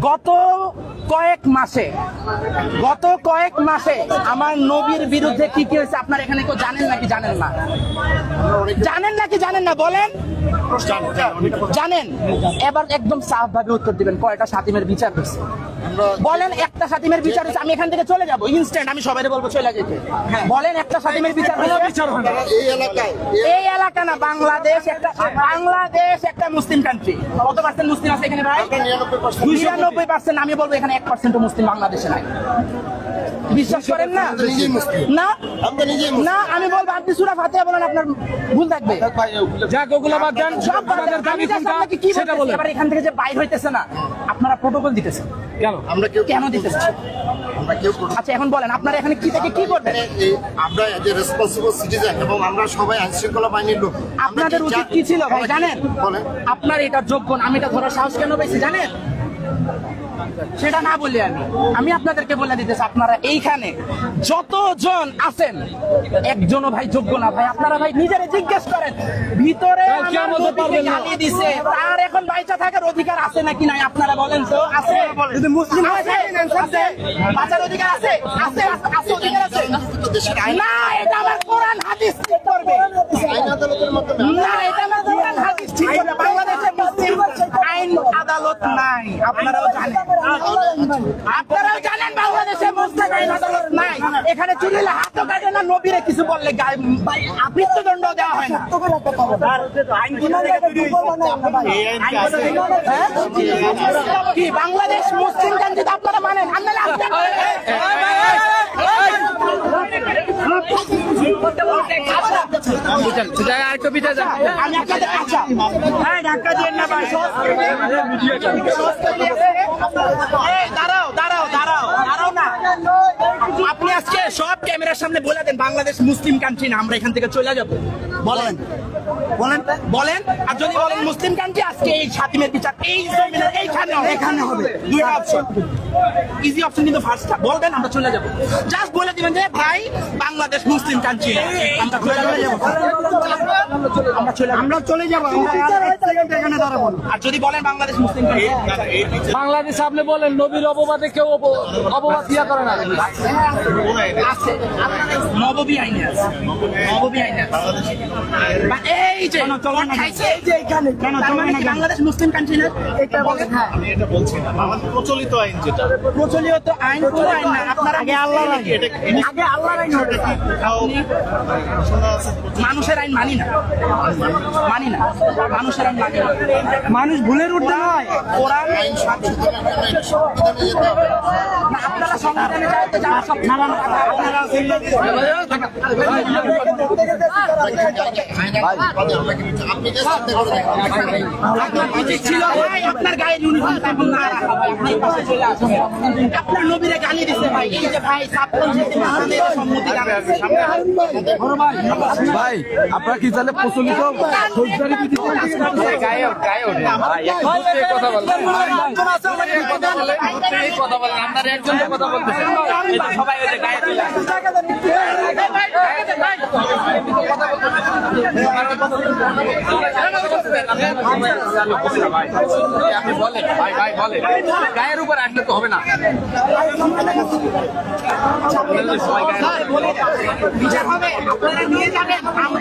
গত কয়েক মাসে আমার নবীর বিরুদ্ধে কি কি হয়েছে আপনারা এখানে কেউ জানেন নাকি জানেন না বলেন জানেন। এবার একদম সাফ ভাবে উত্তর দিবেন, কয়টা শাতিমের বিচার হয়েছে বলেন। একটা শাতিমের বিচার হয়েছে, আমি এখান থেকে চলে যাবো ইনস্ট্যান্ট, আমি সবাই বলবো চলে যেতে। বলেন একটা শাতিমের বিচার হয়েছে? এই এলাকা না, বাংলাদেশ একটা মুসলিম কান্ট্রি। কত পার্সেন্ট মুসলিম আছে এখানে ভাই? 99%। আমি বলবো এখানে 1% মুসলিম বাংলাদেশে নাই। বিশ্বাস করেন না? না আমি বলবো আপনি সূরা ফাতিহা বলেন, আপনার ভুল থাকবে। এবার এখান থেকে যে বাইর হইতেছে না, আপনারা প্রোটোকল দিতেছেন কেন দিতেছেন? আচ্ছা এখন বলেন আপনারা এখানে কি থেকে কি করবেন? আমরা যে রেসপন্সিবল সিটিজেন এবং আমরা সবাই আইন শৃঙ্খলা বাহিনীর লোক, আপনাদের উচিত কি ছিল ভাই জানেন? আপনার এটা যোগ্য না, আমি এটা ধরার সাহস কেন পেয়েছি জানেন? সেটা না বলি আমি আপনাদেরকে বলে দিতেছি, আপনারা এইখানে যতজন আছেন একজনও ভাই যোগ্য না ভাই। আপনারা ভাই নিজেরা জিজ্ঞেস করেন, ভিতরে গালি দিছে তার এখন বাইচা থাকার অধিকার আছে নাকি নাই? আপনারা বলেন তো আছে? যদি মুসলিম আছে বাঁচার অধিকার আছে? অধিকার আছে না? এটা আমার কোরআন হাদিস ঠিক করবে না, এটা আমার কোরআন হাদিস ঠিক করবে। বাংলাদেশে মুসলিম আইন আদালত নাই, আপনারাও জানেন বাংলাদেশে মুসলিম আইন আদালত নাই। এখানে চুরিলে হাতও কাটে না, নবীরে কিছু বললে মৃত্যুদণ্ড দেওয়া হয় না। কি বাংলাদেশ মুসলিম কান্ট্রি আপনারা মানেন? দাঁড়াও না, আপনি আজকে সব ক্যামেরার সামনে বলে দেন বাংলাদেশ মুসলিম কান্ট্রি না, আমরা এখান থেকে চলে যাবো। বলেন আর যদি বলেন মুসলিম কান্ট্রি, আজকে এই শাতিমের বিচার এই জমিনের এইখানে হবে। দুইটা অপশন, ইজি অপশন কিন্তু ফার্স্টটা বলবেন, আমরা চলে যাবো। জাস্ট বলে দিবেন যে ভাই বাংলাদেশ মুসলিম কান্ট্রি, আমরা চলে যাবো। আর যদি বলেন বাংলাদেশ মুসলিম কান্ট্রি, বাংলাদেশ আপনি বলেন নবীর অপবাদে কেউ অপবাদ ইয়া করে না। নববী আইনে আছে। এই যে বাংলাদেশ মুসলিম কান্ট্রি না, এটা বলেন। হ্যাঁ আমি এটা বলছি না, বাংলাদেশ প্রচলিত আইন যেটা প্রচলিত আইন, পুরো আইন না। আপনার আগে আল্লাহর আইন মানুষের আইন মানি না, মানুষের আইন মানি না। মানুষ ভুলের উঠতে হয়। কোরআন আইন আপনারা সংবিধানে চাইতে যান সব নানান আপনারা আপনার গায়ে ইউনিফর্ম এখন না রাখা ভাই, আপনি পাশে চলে আসুন। আপনার নবীরে গালি দিচ্ছে ভাই, এই যে ভাই সম্মতি ভাই আপনারা কি জানেন প্রচলিত ফৌজদারি বিধিতে কথা বলেন, আপনারা একজন কথা বলতেছেন সবাই গায়ে চলে আপনি বলেন ভাই বলেন, গায়ের উপর আসলে তো হবে না। বিচার হবে, আপনারা নিয়ে যাবেন, আমরা